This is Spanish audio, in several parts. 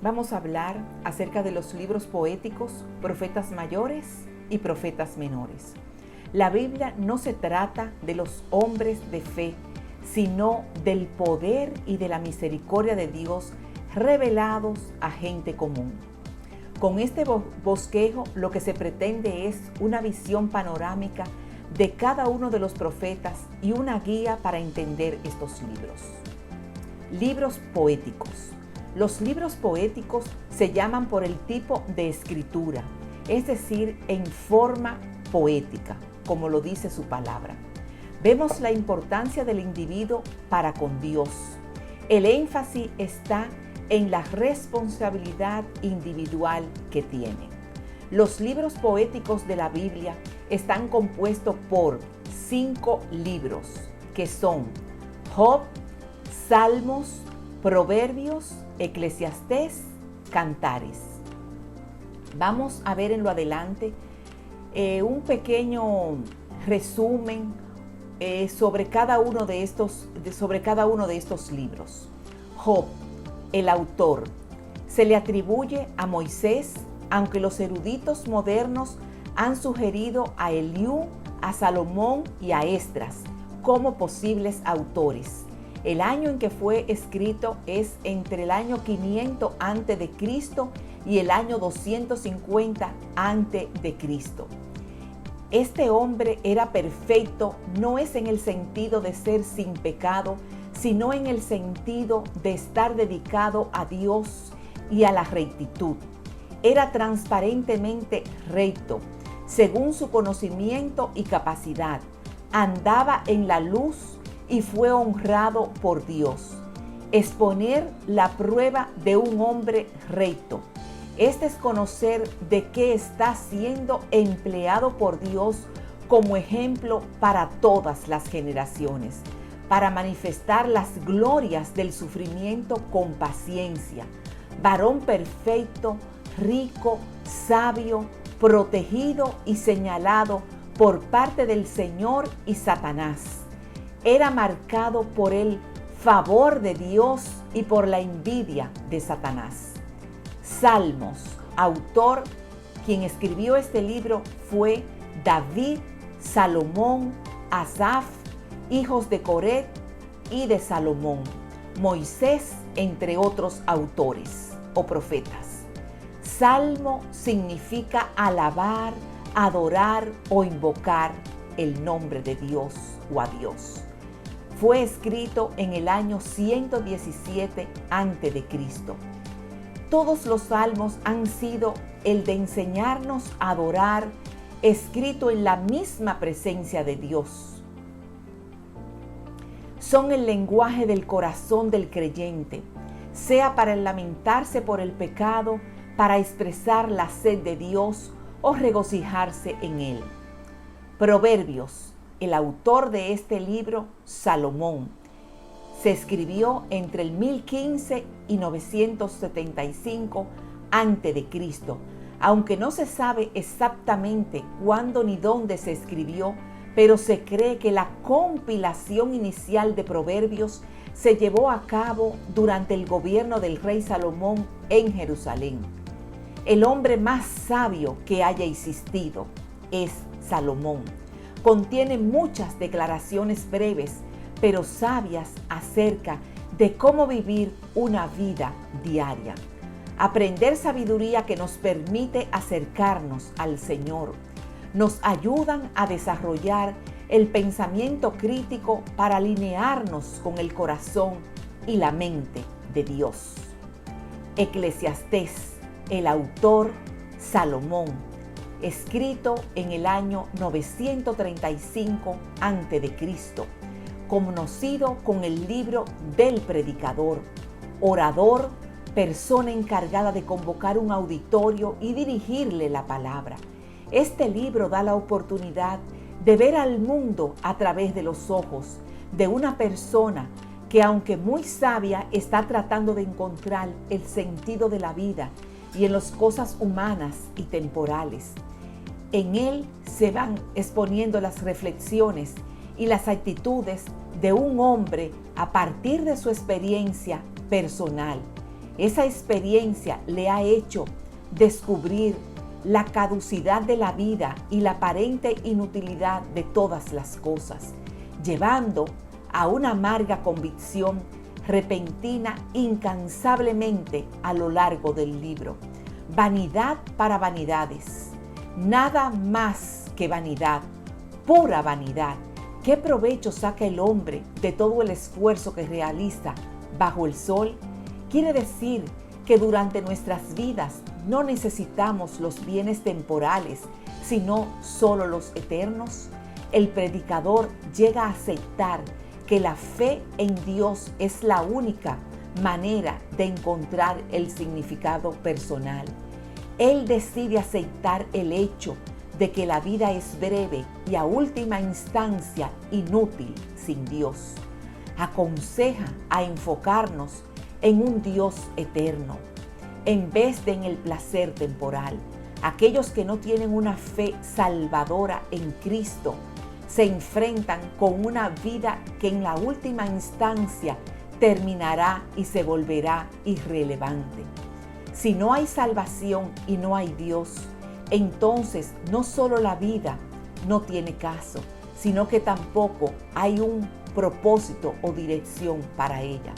Vamos a hablar acerca de los libros poéticos, profetas mayores y profetas menores. La Biblia no se trata de los hombres de fe, sino del poder y de la misericordia de Dios revelados a gente común. Con este bosquejo lo que se pretende es una visión panorámica de cada uno de los profetas y una guía para entender estos libros. Libros poéticos. Los libros poéticos se llaman por el tipo de escritura, es decir, en forma poética, como lo dice su palabra. Vemos la importancia del individuo para con Dios. El énfasis está en la responsabilidad individual que tiene. Los libros poéticos de la Biblia están compuestos por 5 libros, que son Job, Salmos, Proverbios, Eclesiastés, Cantares. Vamos a ver en lo adelante un pequeño resumen sobre cada uno de estos libros. Job, el autor, se le atribuye a Moisés, aunque los eruditos modernos han sugerido a Eliú, a Salomón y a Esdras como posibles autores. El año en que fue escrito es entre el año 500 a.C. y el año 250 a.C. Este hombre era perfecto, no es en el sentido de ser sin pecado, sino en el sentido de estar dedicado a Dios y a la rectitud. Era transparentemente recto, según su conocimiento y capacidad. Andaba en la luz y fue honrado por Dios. Exponer la prueba de un hombre recto. Este es conocer de qué está siendo empleado por Dios como ejemplo para todas las generaciones, para manifestar las glorias del sufrimiento con paciencia. Varón perfecto, rico, sabio, protegido y señalado por parte del Señor y Satanás. Era marcado por el favor de Dios y por la envidia de Satanás. Salmos, autor, quien escribió este libro fue David, Salomón, Asaf, hijos de Coret y de Salomón, Moisés, entre otros autores o profetas. Salmo significa alabar, adorar o invocar el nombre de Dios o a Dios. Fue escrito en el año 117 a.C. Todos los salmos han sido el de enseñarnos a adorar, escrito en la misma presencia de Dios. Son el lenguaje del corazón del creyente, sea para lamentarse por el pecado, para expresar la sed de Dios o regocijarse en él. Proverbios, el autor de este libro, Salomón, se escribió entre el 1015 y 975 a.C., aunque no se sabe exactamente cuándo ni dónde se escribió, pero se cree que la compilación inicial de Proverbios se llevó a cabo durante el gobierno del rey Salomón en Jerusalén. El hombre más sabio que haya existido es Salomón. Contiene muchas declaraciones breves, pero sabias acerca de cómo vivir una vida diaria. Aprender sabiduría que nos permite acercarnos al Señor. Nos ayudan a desarrollar el pensamiento crítico para alinearnos con el corazón y la mente de Dios. Eclesiastés, el autor Salomón, escrito en el año 935 a.C., conocido con el libro del predicador, orador, persona encargada de convocar un auditorio y dirigirle la palabra. Este libro da la oportunidad de ver al mundo a través de los ojos de una persona que, aunque muy sabia, está tratando de encontrar el sentido de la vida y en las cosas humanas y temporales. En él se van exponiendo las reflexiones y las actitudes de un hombre a partir de su experiencia personal Esa experiencia le ha hecho descubrir la caducidad de la vida y la aparente inutilidad de todas las cosas, llevando a una amarga convicción repentina incansablemente a lo largo del libro. Vanidad para vanidades, nada más que vanidad, pura vanidad. ¿Qué provecho saca el hombre de todo el esfuerzo que realiza bajo el sol? Quiere decir que durante nuestras vidas no necesitamos los bienes temporales, sino solo los eternos. El predicador llega a aceptar que la fe en Dios es la única manera de encontrar el significado personal. Él decide aceptar el hecho de que la vida es breve y a última instancia inútil sin Dios. Aconseja a enfocarnos en un Dios eterno, en vez de en el placer temporal. Aquellos que no tienen una fe salvadora en Cristo se enfrentan con una vida que en la última instancia terminará y se volverá irrelevante. Si no hay salvación y no hay Dios, entonces no solo la vida no tiene caso, sino que tampoco hay un propósito o dirección para ella.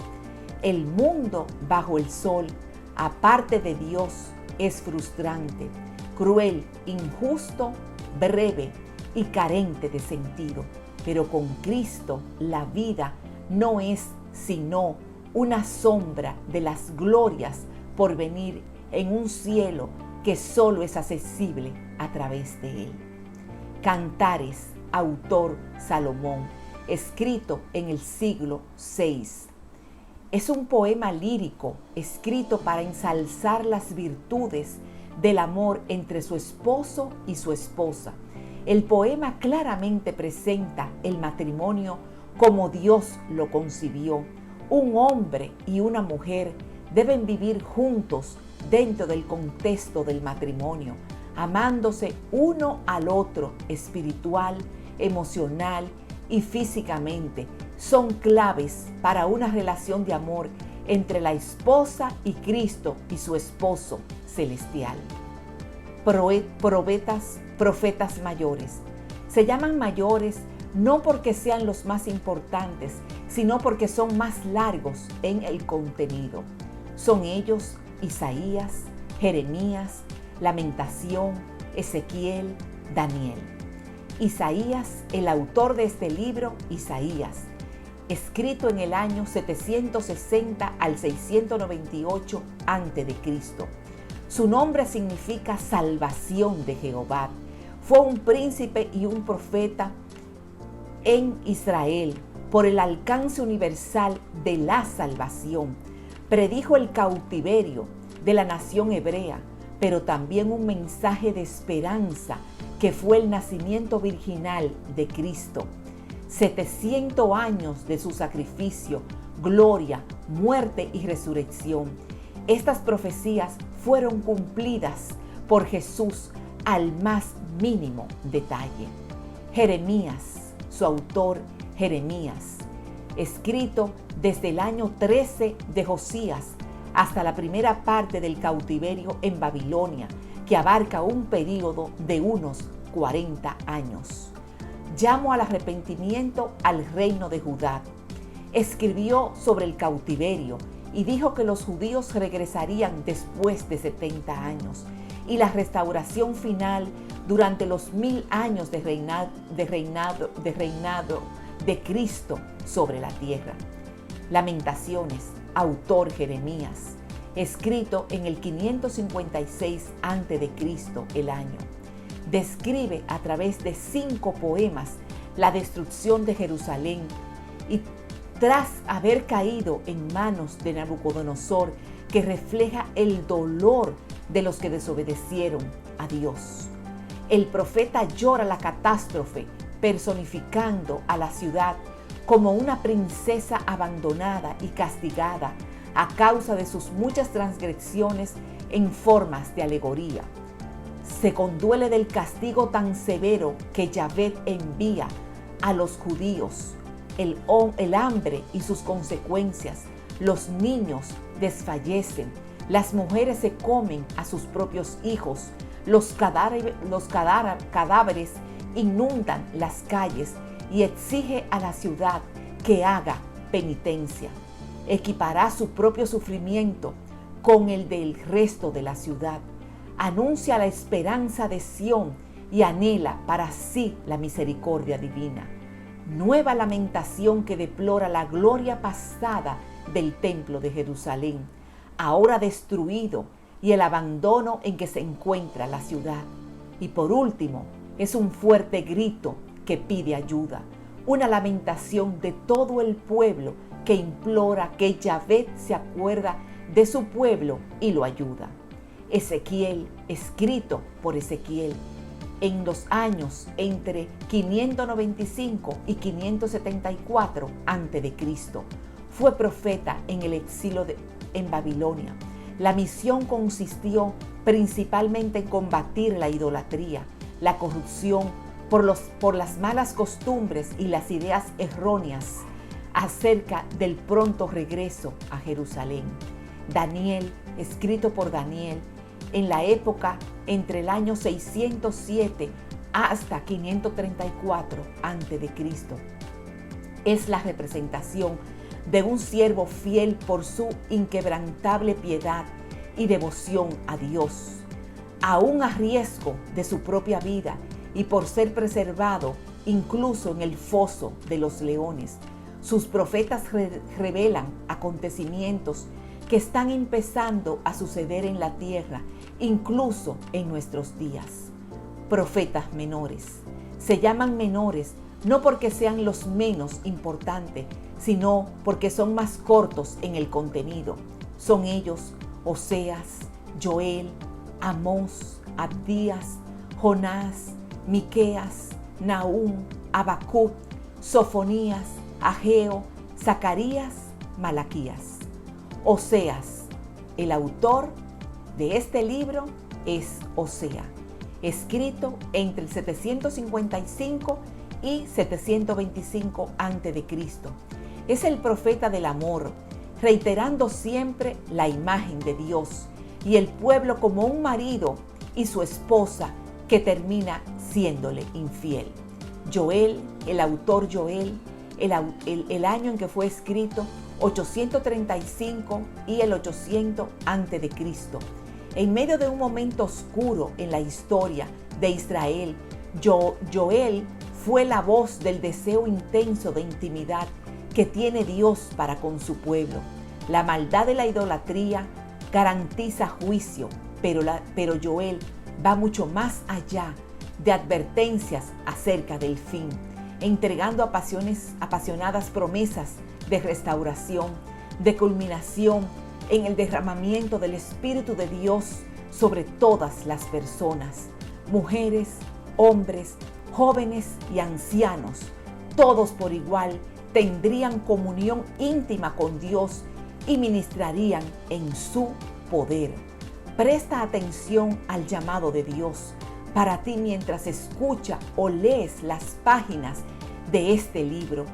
El mundo bajo el sol, aparte de Dios, es frustrante, cruel, injusto, breve y carente de sentido. Pero con Cristo la vida no es sino una sombra de las glorias por venir en un cielo que solo es accesible a través de Él. Cantares, autor Salomón, escrito en el siglo VI. Es un poema lírico escrito para ensalzar las virtudes del amor entre su esposo y su esposa. El poema claramente presenta el matrimonio como Dios lo concibió. Un hombre y una mujer deben vivir juntos dentro del contexto del matrimonio, amándose uno al otro espiritual, emocional y físicamente. Son claves para una relación de amor entre la esposa y Cristo y su esposo celestial. Profetas mayores. Se llaman mayores no porque sean los más importantes, sino porque son más largos en el contenido. Son ellos Isaías, Jeremías, Lamentación, Ezequiel, Daniel. Isaías, el autor de este libro, Isaías, escrito en el año 760 al 698 a.C. Su nombre significa salvación de Jehová. Fue un príncipe y un profeta en Israel por el alcance universal de la salvación. Predijo el cautiverio de la nación hebrea, pero también un mensaje de esperanza que fue el nacimiento virginal de Cristo. 700 años de su sacrificio, gloria, muerte y resurrección. Estas profecías fueron cumplidas por Jesús al más mínimo detalle. Jeremías, su autor Jeremías, escrito desde el año 13 de Josías hasta la primera parte del cautiverio en Babilonia, que abarca un período de unos 40 años. Llamo al arrepentimiento al reino de Judá. Escribió sobre el cautiverio y dijo que los judíos regresarían después de 70 años y la restauración final durante los 1000 años de reinado de Cristo sobre la tierra. Lamentaciones, autor Jeremías, escrito en el 556 a.C. el año. Describe a través de 5 poemas la destrucción de Jerusalén y tras haber caído en manos de Nabucodonosor, que refleja el dolor de los que desobedecieron a Dios. El profeta llora la catástrofe, personificando a la ciudad como una princesa abandonada y castigada a causa de sus muchas transgresiones en formas de alegoría. Se conduele del castigo tan severo que Yahvé envía a los judíos, el hambre y sus consecuencias, los niños desfallecen, las mujeres se comen a sus propios hijos, los cadáveres inundan las calles y exige a la ciudad que haga penitencia. Equipará su propio sufrimiento con el del resto de la ciudad. Anuncia la esperanza de Sión y anhela para sí la misericordia divina. Nueva lamentación que deplora la gloria pasada del templo de Jerusalén, ahora destruido, y el abandono en que se encuentra la ciudad. Y por último, es un fuerte grito que pide ayuda, una lamentación de todo el pueblo que implora que Yahvé se acuerda de su pueblo y lo ayuda. Ezequiel, escrito por Ezequiel, en los años entre 595 y 574 a.C., fue profeta en el exilio en Babilonia. La misión consistió principalmente en combatir la idolatría, la corrupción por las malas costumbres y las ideas erróneas acerca del pronto regreso a Jerusalén. Daniel, escrito por Daniel, en la época entre el año 607 hasta 534 a.C., es la representación de un siervo fiel por su inquebrantable piedad y devoción a Dios, aún a riesgo de su propia vida y por ser preservado incluso en el foso de los leones. Sus profetas revelan acontecimientos que están empezando a suceder en la tierra, incluso en nuestros días. Profetas menores. Se llaman menores no porque sean los menos importantes, sino porque son más cortos en el contenido. Son ellos Oseas, Joel, Amós, Abdías, Jonás, Miqueas, Nahum, Habacuc, Sofonías, Ageo, Zacarías, Malaquías. Oseas, el autor de este libro es Osea, escrito entre el 755 y 725 a.C. Es el profeta del amor, reiterando siempre la imagen de Dios y el pueblo como un marido y su esposa que termina siéndole infiel. Joel, el autor Joel, el año en que fue escrito, 835 y el 800 a.C. En medio de un momento oscuro en la historia de Israel, Joel fue la voz del deseo intenso de intimidad que tiene Dios para con su pueblo. La maldad de la idolatría garantiza juicio, pero Joel va mucho más allá de advertencias acerca del fin, entregando apasionadas promesas de restauración, de culminación en el derramamiento del Espíritu de Dios sobre todas las personas, mujeres, hombres, jóvenes y ancianos. Todos por igual tendrían comunión íntima con Dios y ministrarían en su poder. Presta atención al llamado de Dios para ti mientras escucha o lees las páginas de este libro.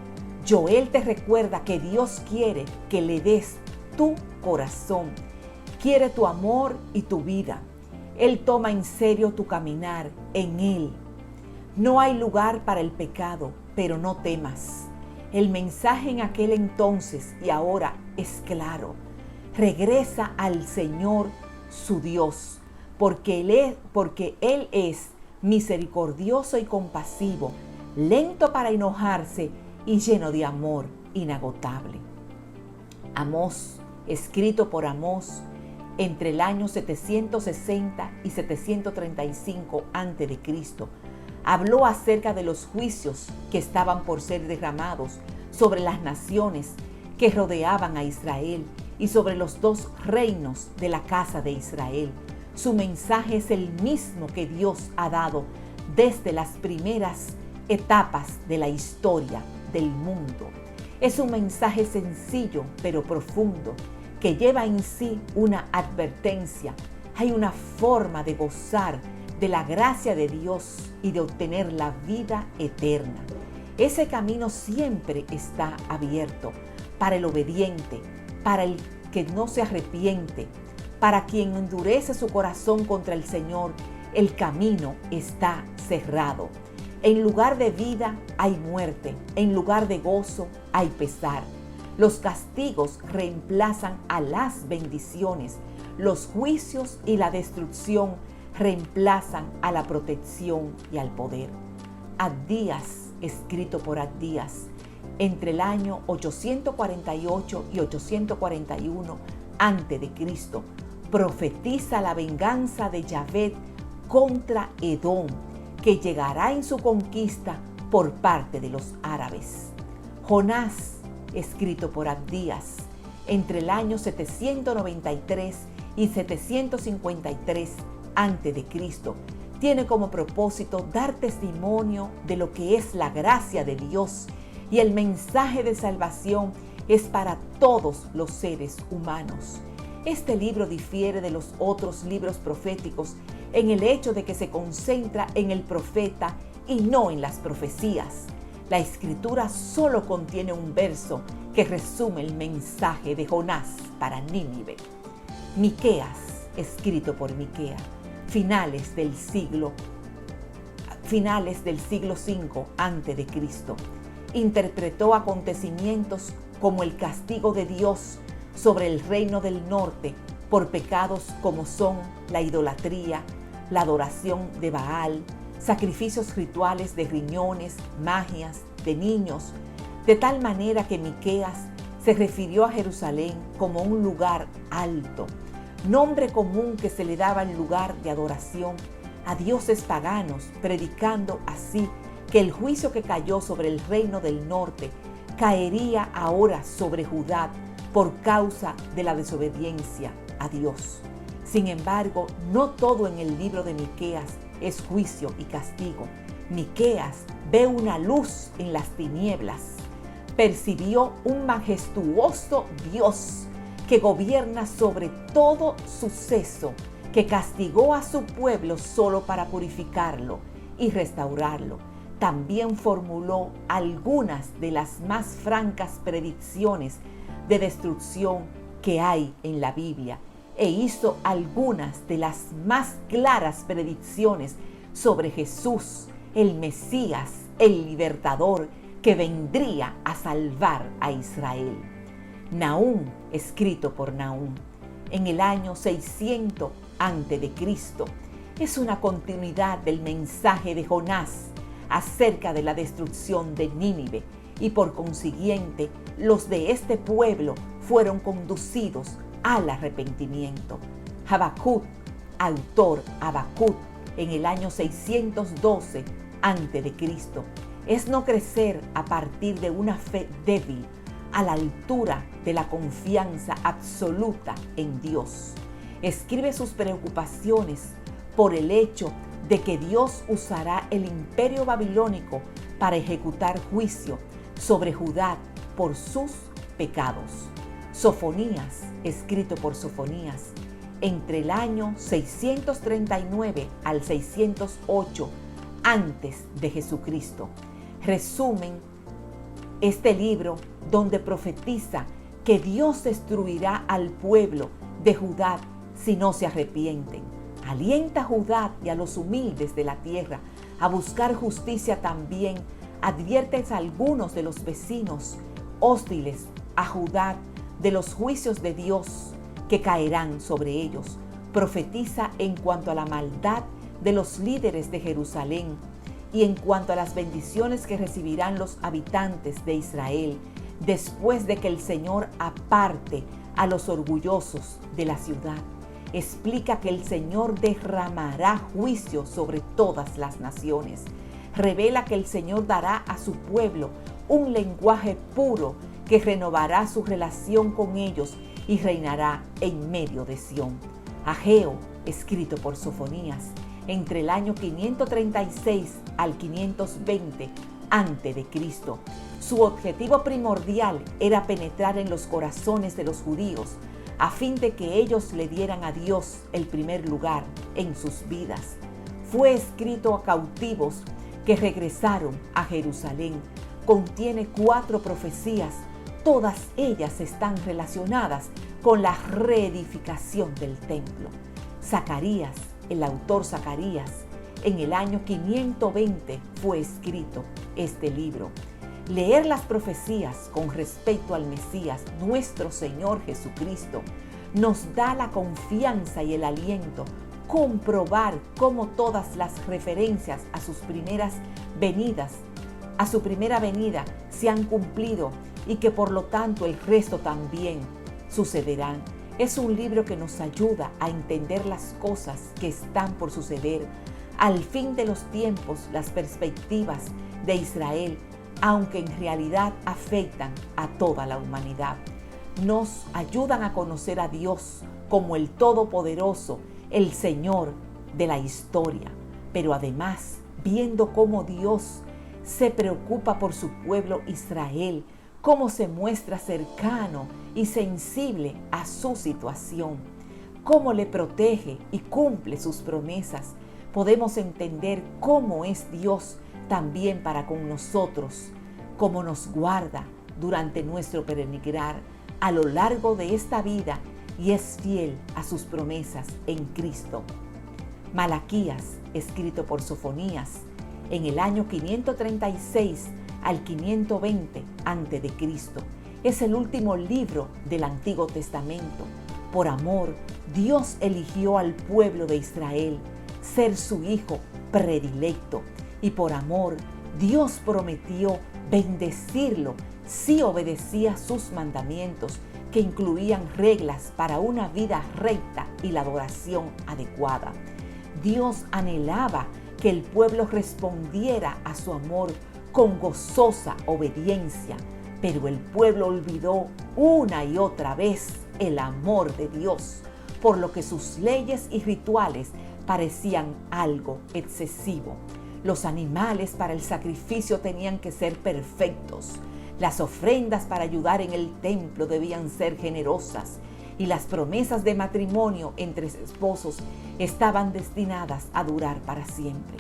Joel te recuerda que Dios quiere que le des tu corazón, quiere tu amor y tu vida. Él toma en serio tu caminar en Él. No hay lugar para el pecado, pero no temas. El mensaje en aquel entonces y ahora es claro. Regresa al Señor su Dios, porque Él es misericordioso y compasivo, lento para enojarse y lleno de amor inagotable. Amós, escrito por Amós entre el año 760 y 735 a.C., habló acerca de los juicios que estaban por ser derramados sobre las naciones que rodeaban a Israel y sobre los dos reinos de la casa de Israel. Su mensaje es el mismo que Dios ha dado desde las primeras etapas de la historia del mundo. Es un mensaje sencillo pero profundo que lleva en sí una advertencia. Hay una forma de gozar de la gracia de Dios y de obtener la vida eterna. Ese camino siempre está abierto para el obediente, para el que no se arrepiente, para quien endurece su corazón contra el Señor, el camino está cerrado. En lugar de vida hay muerte, en lugar de gozo hay pesar. Los castigos reemplazan a las bendiciones, los juicios y la destrucción reemplazan a la protección y al poder. Abdías, escrito por Abdías, entre el año 848 y 841 a.C., profetiza la venganza de Yahvé contra Edom, que llegará en su conquista por parte de los árabes. Jonás, escrito por Abdías, entre el año 793 y 753 a.C., tiene como propósito dar testimonio de lo que es la gracia de Dios, y el mensaje de salvación es para todos los seres humanos. Este libro difiere de los otros libros proféticos en el hecho de que se concentra en el profeta y no en las profecías. La escritura solo contiene un verso que resume el mensaje de Jonás para Nínive. Miqueas, escrito por Miquea, finales del siglo V a.C., interpretó acontecimientos como el castigo de Dios sobre el reino del norte por pecados como son la idolatría, la adoración de Baal, sacrificios rituales de riñones, magias, de niños, de tal manera que Miqueas se refirió a Jerusalén como un lugar alto, nombre común que se le daba al lugar de adoración a dioses paganos, predicando así que el juicio que cayó sobre el reino del norte caería ahora sobre Judá por causa de la desobediencia a Dios. Sin embargo, no todo en el libro de Miqueas es juicio y castigo. Miqueas ve una luz en las tinieblas. Percibió un majestuoso Dios que gobierna sobre todo suceso, que castigó a su pueblo solo para purificarlo y restaurarlo. También formuló algunas de las más francas predicciones de destrucción que hay en la Biblia e hizo algunas de las más claras predicciones sobre Jesús, el Mesías, el Libertador, que vendría a salvar a Israel. Nahum, escrito por Nahum, en el año 600 a.C., es una continuidad del mensaje de Jonás acerca de la destrucción de Nínive, y por consiguiente los de este pueblo fueron conducidos al arrepentimiento. Habacuc, autor Habacuc, en el año 612 a.C., es no crecer a partir de una fe débil a la altura de la confianza absoluta en Dios. Escribe sus preocupaciones por el hecho de que Dios usará el imperio babilónico para ejecutar juicio sobre Judá por sus pecados. Sofonías, escrito por Sofonías, entre el año 639 al 608 antes de Jesucristo, resumen este libro donde profetiza que Dios destruirá al pueblo de Judá si no se arrepienten. Alienta a Judá y a los humildes de la tierra a buscar justicia también. Advierte a algunos de los vecinos hostiles a Judá de los juicios de Dios que caerán sobre ellos. Profetiza en cuanto a la maldad de los líderes de Jerusalén y en cuanto a las bendiciones que recibirán los habitantes de Israel después de que el Señor aparte a los orgullosos de la ciudad. Explica que el Señor derramará juicio sobre todas las naciones. Revela que el Señor dará a su pueblo un lenguaje puro que renovará su relación con ellos y reinará en medio de Sión. Ageo, escrito por Sofonías, entre el año 536 al 520 a.C. Su objetivo primordial era penetrar en los corazones de los judíos a fin de que ellos le dieran a Dios el primer lugar en sus vidas. Fue escrito a cautivos que regresaron a Jerusalén. Contiene 4 profecías, todas ellas están relacionadas con la reedificación del templo. Zacarías, el autor Zacarías, en el año 520 fue escrito este libro. Leer las profecías con respecto al Mesías, nuestro Señor Jesucristo, nos da la confianza y el aliento, comprobar cómo todas las referencias a sus primeras venidas, a su primera venida, se han cumplido y que por lo tanto el resto también sucederán. Es un libro que nos ayuda a entender las cosas que están por suceder. Al fin de los tiempos, las perspectivas de Israel, aunque en realidad afectan a toda la humanidad, nos ayudan a conocer a Dios como el Todopoderoso, el Señor de la historia, pero además viendo cómo Dios se preocupa por su pueblo Israel, cómo se muestra cercano y sensible a su situación, cómo le protege y cumple sus promesas, podemos entender cómo es Dios también para con nosotros, cómo nos guarda durante nuestro peregrinar a lo largo de esta vida y es fiel a sus promesas en Cristo. Malaquías, escrito por Sofonías en el año 536 al 520 a.C., es el último libro del Antiguo Testamento. Por amor, Dios eligió al pueblo de Israel ser su hijo predilecto y por amor, Dios prometió bendecirlo si obedecía sus mandamientos, que incluían reglas para una vida recta y la adoración adecuada. Dios anhelaba que el pueblo respondiera a su amor con gozosa obediencia, pero el pueblo olvidó una y otra vez el amor de Dios, por lo que sus leyes y rituales parecían algo excesivo. Los animales para el sacrificio tenían que ser perfectos. Las ofrendas para ayudar en el templo debían ser generosas y las promesas de matrimonio entre esposos estaban destinadas a durar para siempre.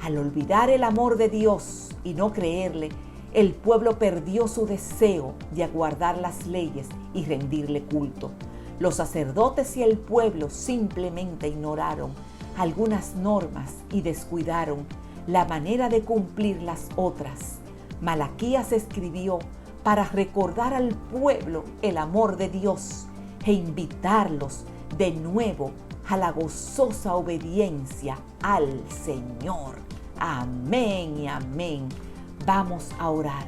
Al olvidar el amor de Dios y no creerle, el pueblo perdió su deseo de aguardar las leyes y rendirle culto. Los sacerdotes y el pueblo simplemente ignoraron algunas normas y descuidaron la manera de cumplir las otras. Malaquías escribió para recordar al pueblo el amor de Dios e invitarlos de nuevo a la gozosa obediencia al Señor. Amén y amén. Vamos a orar.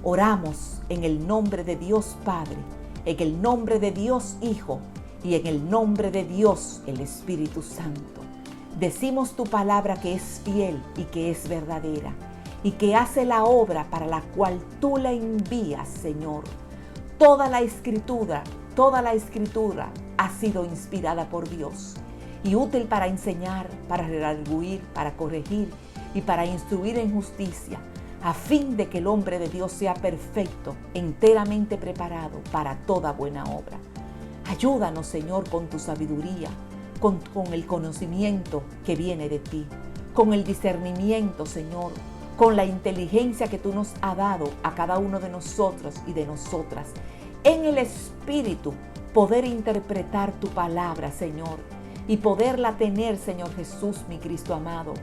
Oramos en el nombre de Dios Padre, en el nombre de Dios Hijo y en el nombre de Dios el Espíritu Santo. Decimos tu palabra que es fiel y que es verdadera y que hace la obra para la cual tú la envías, Señor. Toda la escritura ha sido inspirada por Dios y útil para enseñar, para redarguir, para corregir y para instruir en justicia, a fin de que el hombre de Dios sea perfecto, enteramente preparado para toda buena obra. Ayúdanos, Señor, con tu sabiduría, con el conocimiento que viene de ti, con el discernimiento, Señor, con la inteligencia que tú nos has dado a cada uno de nosotros y de nosotras. En el Espíritu, poder interpretar tu palabra, Señor, y poderla tener, Señor Jesús, mi Cristo amado,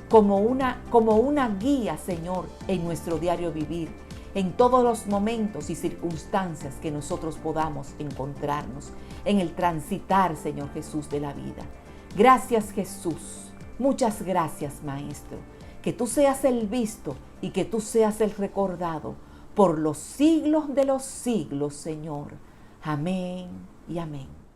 como una guía, Señor, en nuestro diario vivir, en todos los momentos y circunstancias que nosotros podamos encontrarnos en el transitar, Señor Jesús, de la vida. Gracias, Jesús. Muchas gracias, Maestro. Que tú seas el visto y que tú seas el recordado por los siglos de los siglos, Señor. Amén y amén.